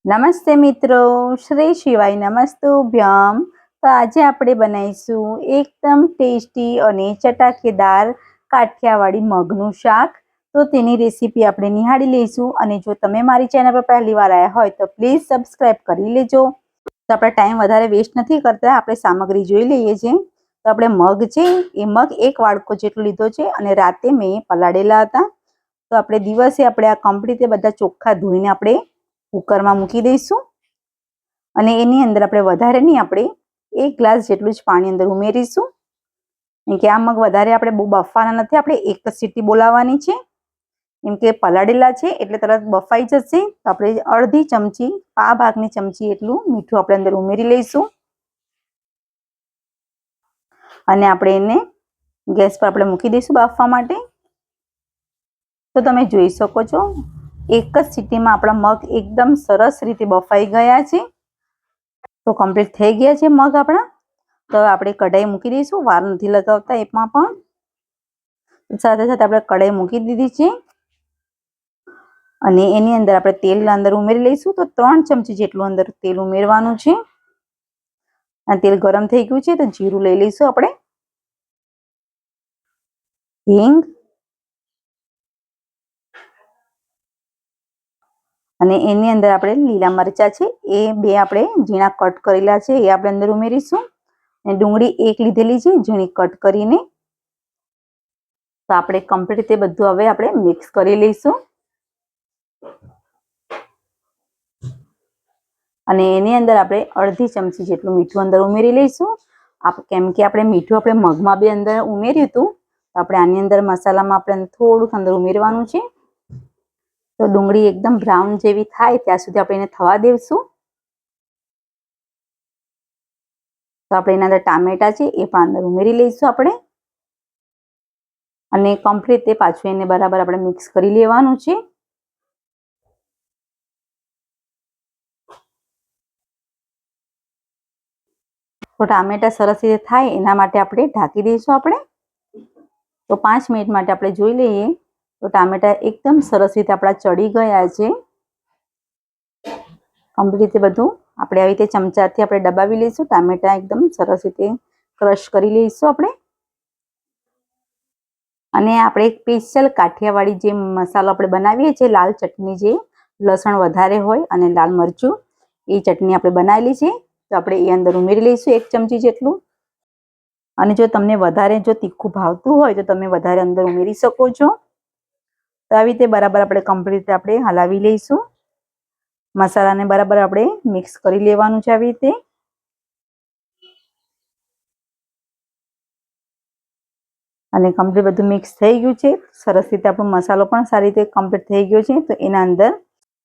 નમસ્તે મિત્રો, શ્રી શિવાય નમસ્તુભ્યમ। તો આજે આપણે બનાવીશું એકદમ ટેસ્ટી અને ચટાકેદાર કાઠિયાવાડી મગનું શાક। તો તેની રેસીપી આપણે નિહાળી લઈશું। અને જો તમે મારી ચેનલ પર પહેલી વાર આવ્યા હોય તો પ્લીઝ સબસ્ક્રાઇબ કરી લેજો। તો આપણે ટાઈમ વધારે વેસ્ટ નથી કરતા, આપણે સામગ્રી જોઈ લઈએ છીએ। તો આપણે મગ છે એ મગ એક વાડકો જેટલો લીધો છે અને રાતે મેં પલાળેલા હતા। તો આપણે દિવસે આપણે આ કમ્પ્લીટ બધા ચોખ્ખા ધોઈને આપણે કુકરમાં મૂકી દઈશું। અને એની અંદર આપણે વધારે નહીં, આપણે 1 ગ્લાસ જેટલું જ પાણી અંદર ઉમેરીશું। કેમ કે આ મગ વધારે આપણે બહુ બફવાના નથી, આપણે એક જ સીટી બોલાવવાની છે। કેમ કે પલાળેલા છે એટલે તરત બફાઈ જશે। તો આપણે અડધી ચમચી, પા ભાગની ચમચી એટલું મીઠું આપણે અંદર ઉમેરી લઈશું। અને આપણે એને ગેસ પર આપણે મૂકી દઈશું બાફવા માટે। તો તમે જોઈ શકો છો એક જ સીટીમાં આપણા મગ એકદમ સરસ રીતે બફાઈ ગયા છે। તો કમ્પ્લીટ થઈ ગયા છે મગ આપણા। તો આપણે કઢાઈ મૂકી દઈશું, વાર નથી લગાવતા એમાં પણ। સાથે સાથે આપણે કઢાઈ મૂકી દીધી છે અને એની અંદર આપણે તેલ અંદર ઉમેરી લઈશું। તો 3 ચમચી જેટલું અંદર તેલ ઉમેરવાનું છે। અને તેલ ગરમ થઈ ગયું છે તો જીરું લઈ લઈશું આપણે, હિંગ અને એની અંદર આપણે લીલા મરચા છે એ 2 આપણે ઝીણા કટ કરેલા છે એ આપણે અંદર ઉમેરીશું। અને ડુંગળી 1 લીધેલી છે ઝીણી કટ કરીને। તો આપણે કમ્પ્લીટ રીતે બધું હવે આપણે મિક્સ કરી લઈશું। અને એની અંદર આપણે અડધી ચમચી જેટલું મીઠું અંદર ઉમેરી લઈશું। કેમ કે આપણે મીઠું આપણે મગમાં બી અંદર ઉમેર્યું હતું, તો આપણે આની અંદર મસાલામાં આપણે થોડુંક અંદર ઉમેરવાનું છે। તો ડુંગળી એકદમ બ્રાઉન જેવી થાય ત્યાં સુધી આપણે એને થવા દઈશું। તો આપણે એના અંદર ટામેટા છે એ પણ અંદર ઉમેરી લઈશું આપણે। અને કમ્પ્લીટ તે પાછું એને બરાબર આપણે મિક્સ કરી લેવાનું છે। તો ટામેટા સરસ રીતે થાય એના માટે આપણે ઢાંકી દઈશું આપણે। તો 5 મિનિટ માટે આપણે જોઈ લઈએ તો ટામેટા એકદમ સરસ રીતે આપણા ચડી ગયા છે। કમ્પ્લીટ રીતે બધું આપણે આવી રીતે ચમચાથી આપણે દબાવી લઈશું। ટામેટા એકદમ સરસ રીતે ક્રશ કરી લઈશું આપણે। અને આપણે એક સ્પેશિયલ કાઠિયાવાડી જે મસાલો આપણે બનાવીએ છીએ, લાલ ચટણી, જે લસણ વધારે હોય અને લાલ મરચું, એ ચટણી આપણે બનાવેલી છે। તો આપણે એ અંદર ઉમેરી લઈશું 1 ચમચી જેટલું। અને જો તમને વધારે જો તીખું ભાવતું હોય તો તમે વધારે અંદર ઉમેરી શકો છો। તો આવી રીતે બરાબર આપણે કમ્પ્લીટ રીતે આપણે હલાવી લઈશું। મસાલાને બરાબર આપણે મિક્સ કરી લેવાનું છે આવી રીતે। અને કમ્પ્લીટ બધું મિક્સ થઈ ગયું છે સરસ રીતે। આપણો મસાલો પણ સારી રીતે કમ્પ્લીટ થઈ ગયો છે। તો એના અંદર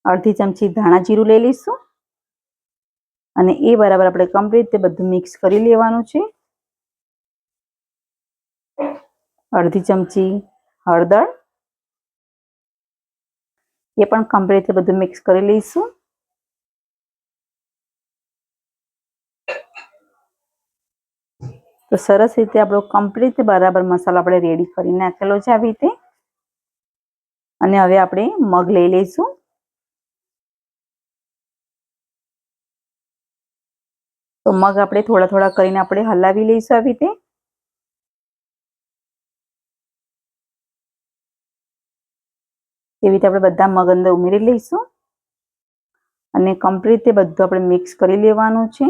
અડધી ચમચી ધાણા જીરું લઈ લઈશું અને એ બરાબર આપણે કમ્પ્લીટ રીતે બધું મિક્સ કરી લેવાનું છે। અડધી ચમચી હળદર, એ પણ કમ્પ્લીટ રીતે બધું મિક્સ કરી લઈશું। તો સરસ રીતે આપણો કમ્પ્લીટ બરાબર મસાલો આપણે રેડી કરી નાખેલો છે આવી રીતે। અને હવે આપણે મગ લઈ લઈશું। તો મગ આપણે થોડા થોડા કરીને આપણે હલાવી લઈશું આવી રીતે। એવી રીતે આપણે બધા મગ અંદર ઉમેરી લઈશું અને કમ્પ્લીટ રીતે બધું આપણે મિક્સ કરી લેવાનું છે।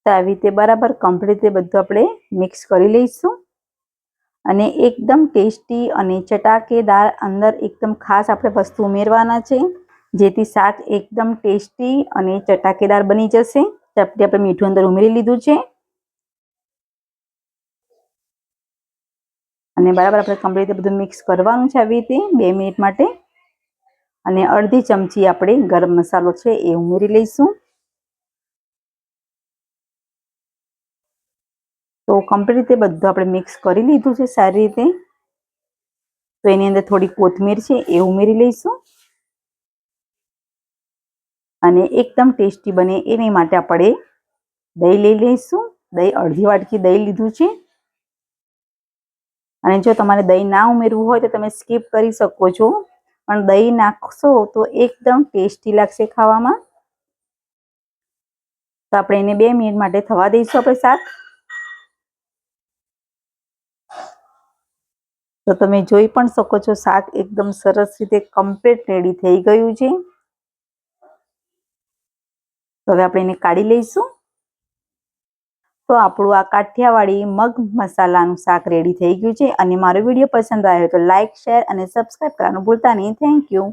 તો આવી રીતે બરાબર કમ્પ્લીટ રીતે બધું આપણે મિક્સ કરી લઈશું। અને એકદમ ટેસ્ટી અને ચટાકેદાર અંદર એકદમ ખાસ આપણે વસ્તુ ઉમેરવાના છે, જેથી શાક એકદમ ટેસ્ટી અને ચટાકેદાર બની જશે। આપણે મીઠું અંદર ઉમેરી લીધું છે અને બરાબર આપણે કમ્પ્લીટ રીતે બધું મિક્સ કરવાનું છે આવી રીતે 2 મિનિટ માટે। અને અડધી ચમચી આપણે ગરમ મસાલો છે એ ઉમેરી લઈશું। તો કમ્પ્લીટ રીતે બધું આપણે મિક્સ કરી લીધું છે સારી રીતે। તો એની અંદર થોડી કોથમીર છે એ ઉમેરી લઈશું। અને એકદમ ટેસ્ટી બને એની માટે આપણે દહીં લઈ લઈશું। દહીં અડધી વાટકી દહીં લીધું છે। અને જો તમારે દહીં ના ઉમેરવું હોય તો તમે સ્કીપ કરી શકો છો। પણ દહીં નાખશો તો એકદમ ટેસ્ટી લાગશે ખાવામાં. તો આપણે એને 2 મિનિટ માટે થવા દઈશું આપણે શાક. તો તમે જોઈ પણ શકો છો શાક એકદમ સરસ રીતે કમ્પ્લીટ રેડી થઈ ગયું છે. તો હવે આપણે એને કાઢી લઈશું. તો આપણું આ કાઠિયાવાડી મગ મસાલાનું શાક રેડી થઈ ગયું છે. અને મારો વિડીયો પસંદ આવ્યો તો લાઇક, શેર અને સબસ્ક્રાઈબ કરવાનું ભૂલતા નહીં. Thank you.